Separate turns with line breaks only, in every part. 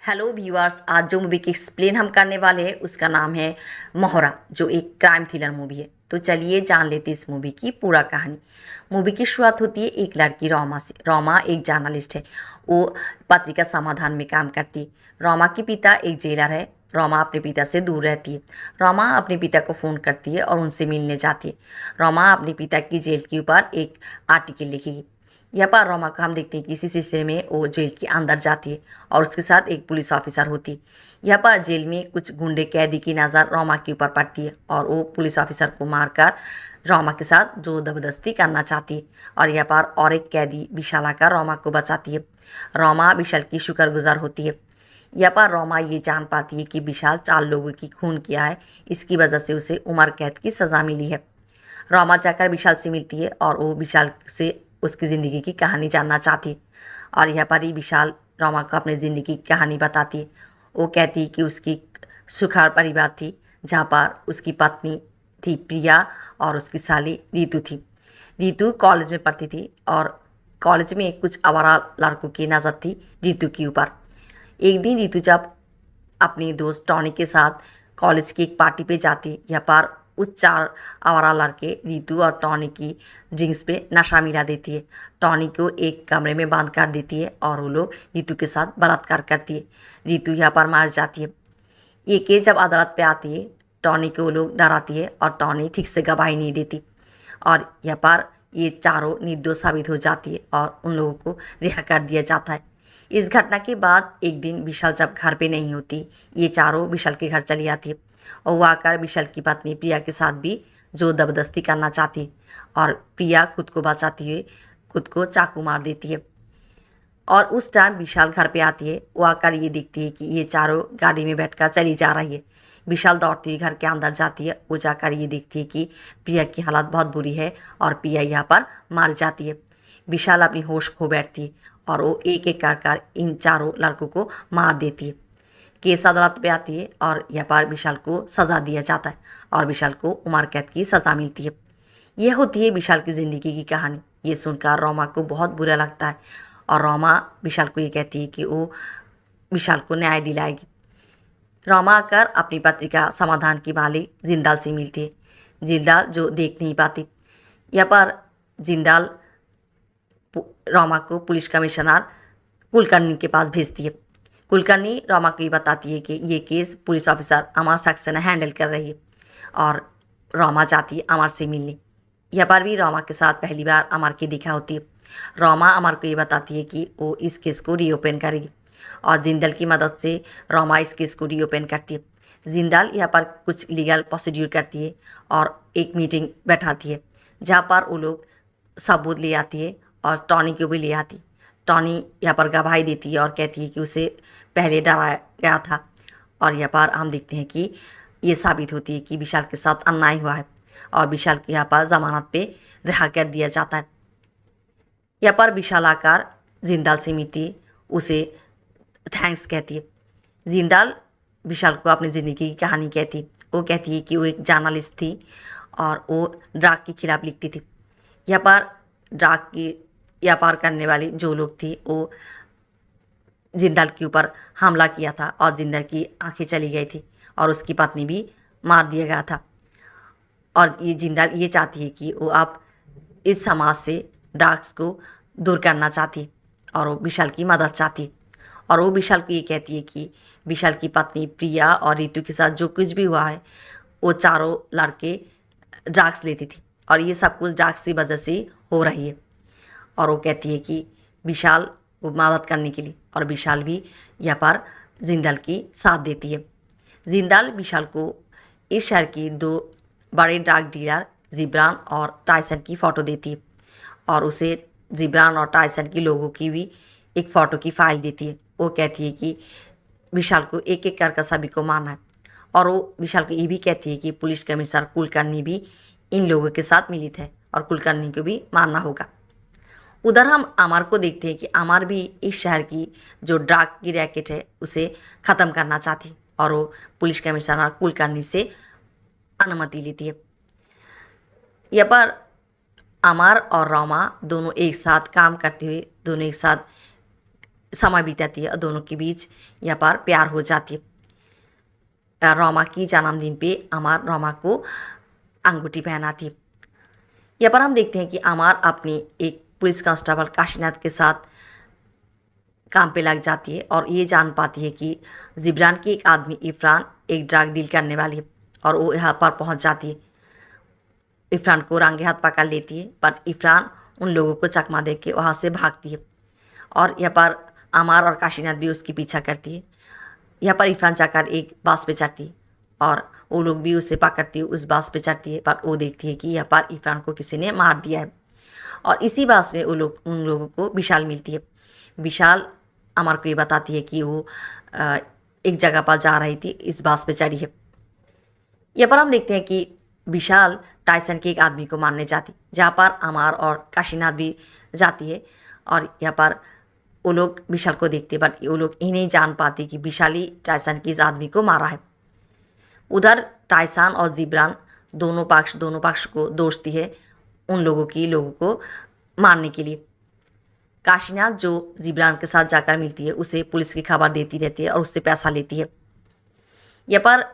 Hello viewers, आज जो movie की एक्सप्लेन हम करने वाले हैं उसका नाम है मोहरा, जो एक क्राइम थ्रिलर मूवी है। तो चलिए जान लेते हैं इस मूवी की पूरा कहानी। मूवी की शुरुआत होती है एक लड़की रोमा से। रोमा एक जर्नलिस्ट है। वो पत्रिका समाधान में काम करती है। रोमा के पिता एक जेलर है। रोमा अपने पिता से दूर रहती है। रोमा अपने पिता को फ़ोन करती है और उनसे मिलने जाती है। रोमा अपने पिता की जेल के ऊपर एक आर्टिकल लिखेगी। यहाँ पर रोमा को हम देखते हैं कि इसी सिलसिले में वो जेल के अंदर जाती है और उसके साथ एक पुलिस ऑफिसर होती है। यहाँ पर जेल में कुछ गुंडे कैदी की नज़र रोमा के ऊपर पड़ती है और वो पुलिस ऑफिसर को मारकर रोमा के साथ जो ज़बरदस्ती करना चाहती है। और यहाँ पर और एक कैदी विशाल आकर रोमा को बचाती है। रोमा विशाल की शुक्रगुजार होती है। यहाँ पर रोमा ये जान पाती है कि विशाल 4 लोगों की खून किया है, इसकी वजह से उसे उम्र कैद की सज़ा मिली है। रोमा जाकर विशाल से मिलती है और वो विशाल से उसकी ज़िंदगी की कहानी जानना चाहती है। और यहाँ पर ही विशाल रोमा को अपनी ज़िंदगी की कहानी बताती है। वो कहती है कि उसकी सुखार परिवार थी, जहाँ पर उसकी पत्नी थी प्रिया और उसकी साली रीतू थी। रीतू कॉलेज में पढ़ती थी और कॉलेज में कुछ आवारा लड़कों की नज़र थी रीतू के ऊपर। एक दिन रीतू जब अपनी दोस्त टॉनी के साथ कॉलेज की एक पार्टी पे जाती, यहाँ पर उस 4 आवारा लड़के रीतू और टॉनी की ड्रिंक्स पे नशा मिला देती है। टॉनी को एक कमरे में बंद कर देती है और वो लोग रीतू के साथ बलात्कार करती है। रीतू यहाँ पर मार जाती है। ये केस जब अदालत पे आती है, टॉनी को वो लोग डराती है और टॉनी ठीक से गवाही नहीं देती और यहाँ पर ये चारों निर्दोष साबित हो जाती है और उन लोगों को रिहा कर दिया जाता है। इस घटना के बाद एक दिन विशाल जब घर पे नहीं होती, ये चारों विशाल के घर चली आती है और वो आकर विशाल की पत्नी प्रिया के साथ भी जो ज़बरदस्ती करना चाहती है और प्रिया खुद को बचाती हुए खुद को चाकू मार देती है। और उस टाइम विशाल घर पे आती है। वो आकर ये देखती है कि ये चारों गाड़ी में बैठकर चली जा रही है। विशाल दौड़ती हुई घर के अंदर जाती है। वो जाकर ये देखती है कि प्रिया की हालत बहुत बुरी है और प्रिया यहाँ पर मार जाती है। विशाल अपनी होश खो बैठती है और वो एक एक कर इन चारों लड़कों को मार देती है। केस अदालत पे आती है और यहाँ पर विशाल को सज़ा दिया जाता है और विशाल को उम्र कैद की सज़ा मिलती है। यह होती है विशाल की ज़िंदगी की कहानी। ये सुनकर रोमा को बहुत बुरा लगता है और रोमा विशाल को ये कहती है कि वो विशाल को न्याय दिलाएगी। रोमा आकर अपनी पत्रिका समाधान की मालिक जिंदाल से मिलती है। जिंदाल जो देख नहीं पाती। यहाँ पर जिंदाल रोमा को पुलिस कमिश्नर कुलकर्णी के पास भेजती है। कुलकर्णी रोमा को ये बताती है कि ये केस पुलिस ऑफिसर अमर सक्सेना हैंडल कर रही है और रोमा जाती है अमर से मिलने। यहाँ पर भी रोमा के साथ पहली बार अमर की दिखा होती है। रोमा अमर को ये बताती है कि वो इस केस को रीओपन करेगी और जिंदल की मदद से रोमा इस केस को रीओपन करती है। जिंदल यहाँ पर कुछ लीगल प्रोसीड्यूर करती है और एक मीटिंग बैठाती है जहाँ पर वो लोग सबूत ले आती है और टॉनी को भी ले आती। टॉनी यहाँ पर गवाही देती है और कहती है कि उसे पहले डराया गया था और यहाँ पर हम देखते हैं कि ये साबित होती है कि विशाल के साथ अन्याय हुआ है और विशाल को यहाँ पर ज़मानत पे रिहा कर दिया जाता है। यहाँ पर विशाल आकर जिंदाल से मिलती है, उसे थैंक्स कहती है। जिंदाल विशाल को अपनी ज़िंदगी की कहानी कहती है। वो कहती है कि वो एक जर्नलिस्ट थी और वो ड्रग के खिलाफ लिखती थी। यहाँ पर ड्रग की व्यापार करने वाली जो लोग थी वो जिंदाल के ऊपर हमला किया था और जिंदाल की आंखें चली गई थी और उसकी पत्नी भी मार दिया गया था। और ये जिंदाल ये चाहती है कि वो अब इस समाज से ड्रग्स को दूर करना चाहती और वो विशाल की मदद चाहती और वो विशाल को ये कहती है कि विशाल की पत्नी प्रिया और ऋतु के साथ जो कुछ भी हुआ है वो चारों लड़के ड्रग्स लेती थी और ये सब कुछ ड्रग्स की वजह से हो रही है। और वो कहती है कि विशाल को मदद करने के लिए और विशाल भी यहाँ पर जिंदाल की साथ देती है। जिंदाल विशाल को इस शहर की 2 बड़े ड्रग डीलर जिब्रान और टाइसन की फ़ोटो देती है और उसे जिब्रान और टाइसन की लोगों की भी एक फ़ोटो की फ़ाइल देती है। वो कहती है कि विशाल को एक एक कर सभी को मारना है और वो विशाल को ये भी कहती है कि पुलिस कमिश्नर कुलकर्णी भी इन लोगों के साथ मिलित है और कुलकर्णी को भी मारना होगा। उधर हम अमर को देखते हैं कि अमर भी इस शहर की जो ड्रग की रैकेट है उसे ख़त्म करना चाहती और वो पुलिस कमिश्नर कुलकर्णी से अनुमति लेती है। यहाँ पर अमर और रोमा दोनों एक साथ काम करते हुए दोनों एक साथ समय बिताती है और दोनों के बीच यहाँ पर प्यार हो जाती है। रोमा की जन्मदिन पे अमर रोमा को अंगूठी पहनाती है। यहाँ पर हम देखते हैं कि अमर अपनी एक पुलिस कांस्टेबल काशीनाथ के साथ काम पे लग जाती है और ये जान पाती है कि जिब्रान की एक आदमी इरफान एक ड्रग डील करने वाली है और वो यहाँ पर पहुँच जाती है। इरफान को रंगे हाथ पकड़ लेती है, पर इरफान उन लोगों को चकमा दे के वहाँ से भागती है और यहाँ पर अमर और काशीनाथ भी उसकी पीछा करती है। यहाँ पर इरफान जाकर एक बास पे चढ़ती है और वो लोग भी उसे पकड़ती है, उस बास पे चढ़ती है, पर वो देखती है कि यहाँ पर इरफान को किसी ने मार दिया है। और इसी बास में उन लोगों को विशाल मिलती है। विशाल अमर को ये बताती है कि वो एक जगह पर जा रही थी, इस बास पे चढ़ी है। यहाँ पर हम देखते हैं कि विशाल टाइसन के एक आदमी को मारने जाती, जहाँ पर अमर और काशीनाथ भी जाती है और यहाँ पर वो लोग विशाल को देखते, बट वो लोग ये नहीं जान पाते कि विशाल ही टाइसन के इस आदमी को मारा है। उधर टाइसन और जिब्रान दोनों पक्ष को दोषती है उन लोगों को मारने के लिए। काशीनाथ जो जिब्रान के साथ जाकर मिलती है उसे पुलिस की खबर देती रहती है और उससे पैसा लेती है। यहाँ पर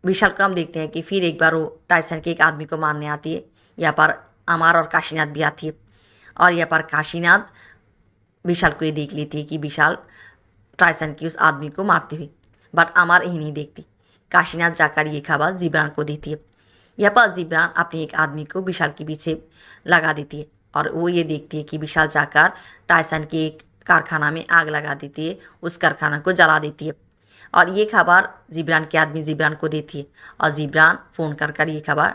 विशाल को हम देखते हैं कि फिर एक बार वो टाइसन के एक आदमी को मारने आती है। यहाँ पर अमर और काशीनाथ भी आती है और यहाँ पर काशीनाथ विशाल को ये देख लेती है कि विशाल टाइसन की उस आदमी को मारती हुई, बट अमर यही नहीं देखती। काशीनाथ जाकर ये खबर जिब्रान को देती है। यहाँ पर जिब्रान अपने एक आदमी को विशाल के पीछे लगा देती है और वो ये देखती है कि विशाल जाकर टाइसन के एक कारखाना में आग लगा देती है, उस कारखाना को जला देती है और ये खबर जिब्रान के आदमी जिब्रान को देती है और जिब्रान फ़ोन कर ये खबर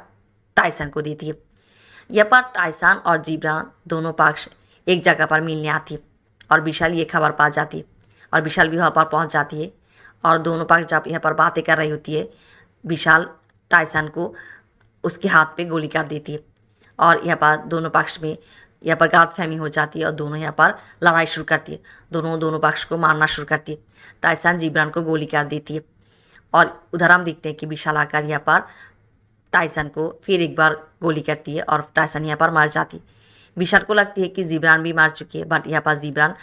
टाइसन को देती है। यहाँ पर टाइसन और जिब्रान दोनों पक्ष एक जगह पर मिलने आती है और विशाल ये खबर पा जाती है और विशाल भी वहाँ पर पहुँच जाती है और दोनों पक्ष जब यहाँ पर बातें कर रही होती है, विशाल टाइसन को उसके हाथ पे गोली कर देती है और यहाँ पर दोनों पक्ष में यहाँ पर गलतफहमी हो जाती है और दोनों यहाँ पर लड़ाई शुरू करती है। दोनों पक्ष को मारना शुरू करती है। टाइसन जिब्रान को गोली कर देती है और उधर हम देखते हैं कि विशाल आकर यहाँ पर टाइसन को फिर एक बार गोली करती है और टाइसन यहाँ पर मर जाती है। विशाल को लगती है कि जिब्रान भी मार चुकी है, बट यहाँ पर जिब्रान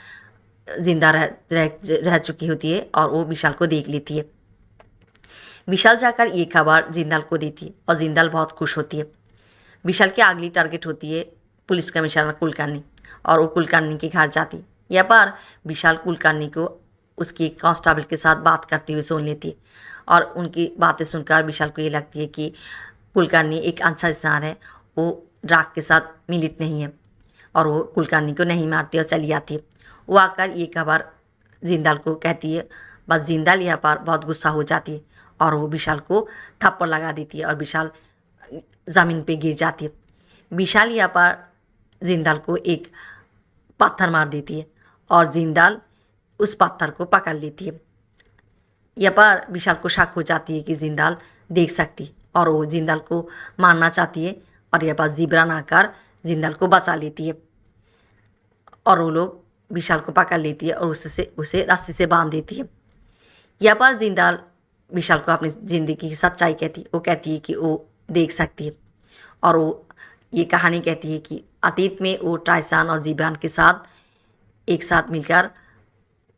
जिंदा रह चुकी होती है और वो विशाल को देख लेती है। विशाल जाकर ये खबर जिंदाल को देती है और जिंदाल बहुत खुश होती है। विशाल की अगली टारगेट होती है पुलिस कमिश्नर कुलकर्णी और वो कुलकर्णी के घर जाती। यहाँ पर विशाल कुलकर्णी को उसके कांस्टेबल के साथ बात करते हुए सुन लेती है और उनकी बातें सुनकर विशाल को ये लगती है कि कुलकर्णी एक अच्छा इंसान है, वो ड्रग के साथ मिलित नहीं है और वो कुलकर्णी को नहीं मारती और चली जाती है। वो आकर ये खबर जिंदाल को कहती है, बस जिंदाल यहाँ पर बहुत गुस्सा हो जाती है और वो विशाल को थप्पड़ लगा देती है और विशाल ज़मीन पे गिर जाती है। विशाल यहाँ पर जिंदाल को एक पत्थर मार देती है और जिंदाल उस पत्थर को पकड़ लेती है। यहाँ पर विशाल को शक हो जाती है कि जिंदाल देख सकती और वो जिंदाल को मारना चाहती है और यहाँ पर जिब्रान आकर जिंदाल को बचा लेती है और वो लोग विशाल को पकड़ लेती है और उसे रस्सी से बांध देती है। यहाँ पर जिंदाल विशाल को अपनी ज़िंदगी की सच्चाई कहती है। वो कहती है कि वो देख सकती है और वो ये कहानी कहती है कि अतीत में वो टाइसन और जिब्रान के साथ एक साथ मिलकर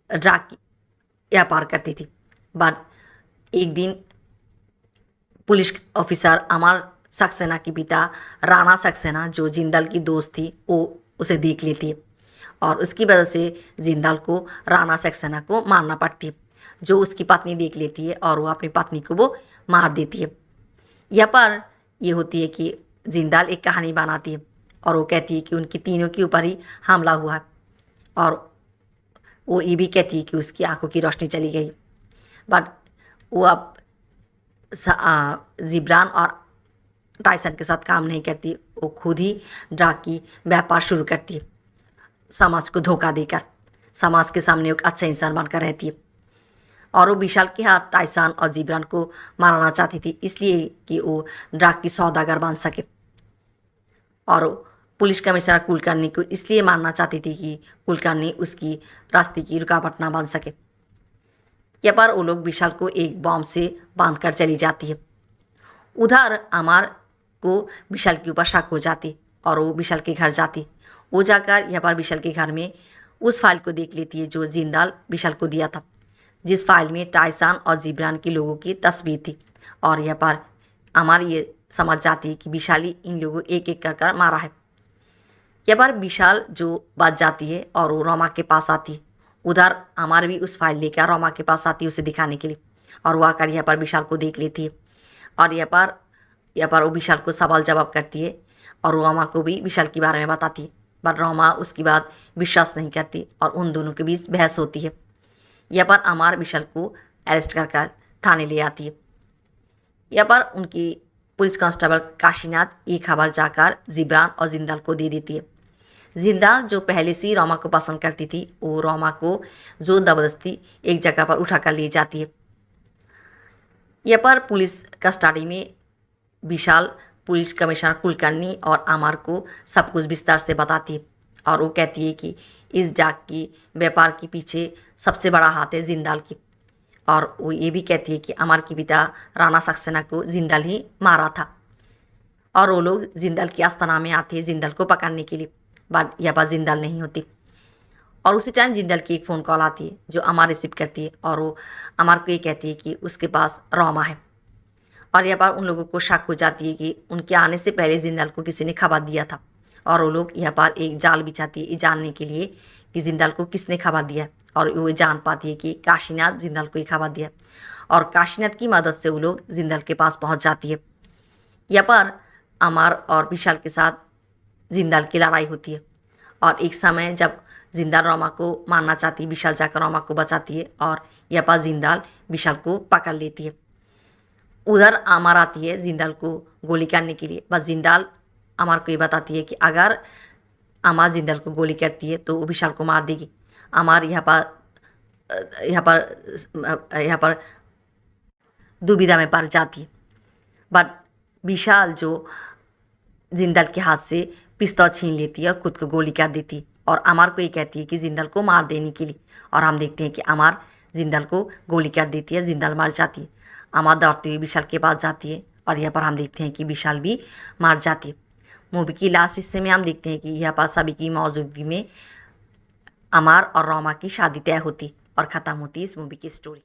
ड्रग व्यापार करती थी, बट एक दिन पुलिस ऑफिसर अमर सक्सेना के पिता राणा सक्सेना जो जिंदाल की दोस्त थी वो उसे देख लेती है और उसकी वजह से जिंदाल को राणा सक्सेना को मारना पड़ती है, जो उसकी पत्नी देख लेती है और वो अपनी पत्नी को वो मार देती है। यहाँ पर ये होती है कि जिंदाल एक कहानी बनाती है और वो कहती है कि उनकी तीनों के ऊपर ही हमला हुआ है और वो ये भी कहती है कि उसकी आंखों की रोशनी चली गई, बट वो अब जिब्रान और टाइसन के साथ काम नहीं करती। वो खुद ही ड्रग की व्यापार शुरू करती है, समाज को धोखा देकर समाज के सामने एक अच्छा इंसान बनकर रहती है और वो विशाल के हाथ टाइसन और जिब्रान को मारना चाहती थी, इसलिए कि वो ड्रग की सौदागर बन सके और पुलिस कमिश्नर कुलकर्णी को इसलिए मारना चाहती थी कि कुलकर्णी उसकी रास्ते की रुकावट ना बन सके। यहाँ पर वो लोग विशाल को एक बॉम्ब से बांध कर चली जाती है। उधर अमर को विशाल के ऊपर शक हो जाती और वो विशाल के घर जाती। वो जाकर यहाँ पर विशाल के घर में उस फाइल को देख लेती है जो जिंदाल विशाल को दिया था, जिस फाइल में टाइसान और जिब्रान के लोगों की तस्वीर थी। और यहाँ पर अमर ये समझ जाती है कि विशाल ही इन लोगों एक एक कर मारा है। यहाँ पर विशाल जो बात जाती है और वो रोमा के पास आती है। उधर अमर भी उस फाइल लेकर रोमा के पास आती है उसे दिखाने के लिए, और वो आकर यहाँ पर विशाल को देख लेती है। और यहाँ पर वो विशाल को सवाल जवाब करती है और रोमा को भी विशाल के बारे में बताती है, पर रोमा उसकी बात विश्वास नहीं करती और उन दोनों के बीच बहस होती है। यहाँ पर अमर विशाल को अरेस्ट कर थाने ले आती है। यहाँ पर उनकी पुलिस कांस्टेबल काशीनाथ ये खबर जाकर जिब्रान और जिंदाल को दे देती है। जिंदाल जो पहले से ही रोमा को पसंद करती थी, वो रोमा को जो ज़बरदस्ती एक जगह पर उठाकर ले जाती है। यहाँ पर पुलिस कस्टडी में विशाल पुलिस कमिश्नर कुलकर्णी और अमर को सब कुछ विस्तार से बताती है और वो कहती है कि इस जाग की व्यापार के पीछे सबसे बड़ा हाथ है जिंदाल की। और वो ये भी कहती है कि अमर के पिता राणा सक्सेना को जिंदाल ही मारा था और वो लोग जिंदाल की आस्थाना में आते हैं जिंदाल को पकड़ने के लिए, बट यहाँ पर जिंदाल नहीं होती। और उसी टाइम जिंदाल की एक फ़ोन कॉल आती है जो अमर रिसीव करती है और वो अमर को ये कहती है कि उसके पास रोमा है। और यहाँ पर उन लोगों को शक हो जाती है कि उनके आने से पहले जिंदाल को किसी ने खबर दिया था, और वो लोग यहाँ पर एक जाल बिछाती है ये जानने के लिए कि जिंदाल को किसने खबर दिया। और वो जान पाती है कि काशीनाथ जिंदाल को ही खबर दिया, और काशीनाथ की मदद से वो लोग जिंदाल के पास पहुँच जाती है। यहाँ पर अमर और विशाल के साथ जिंदाल की लड़ाई होती है, और एक समय जब जिंदाल रोमा को मारना चाहती है, विशाल जाकर रोमा को बचाती है और यहाँ पर जिंदाल विशाल को पकड़ लेती है। उधर अमर आती है जिंदाल को गोली करने के लिए, बस जिंदाल अमर को ये बताती है कि अगर अमर जिंदाल को गोली करती है तो वो विशाल को मार देगी। अमर यहाँ पर दुविधा में पड़ जाती है, बट विशाल जो जिंदाल के हाथ से पिस्तौल छीन लेती है और खुद को गोली कर देती है और अमर को ये कहती है कि जिंदाल को मार देने के लिए। और हम देखते हैं कि अमर जिंदाल को गोली कर देती है, जिंदाल मार जाती है। अमर दौड़ते हुए विशाल के पास जाती है और यहाँ पर हम देखते हैं कि विशाल भी मार जाती है। मूवी की लास्ट हिस्से में हम देखते हैं कि यहाँ पर सभी की मौजूदगी में अमर और रोमा की शादी तय होती और ख़त्म होती इस मूवी की स्टोरी।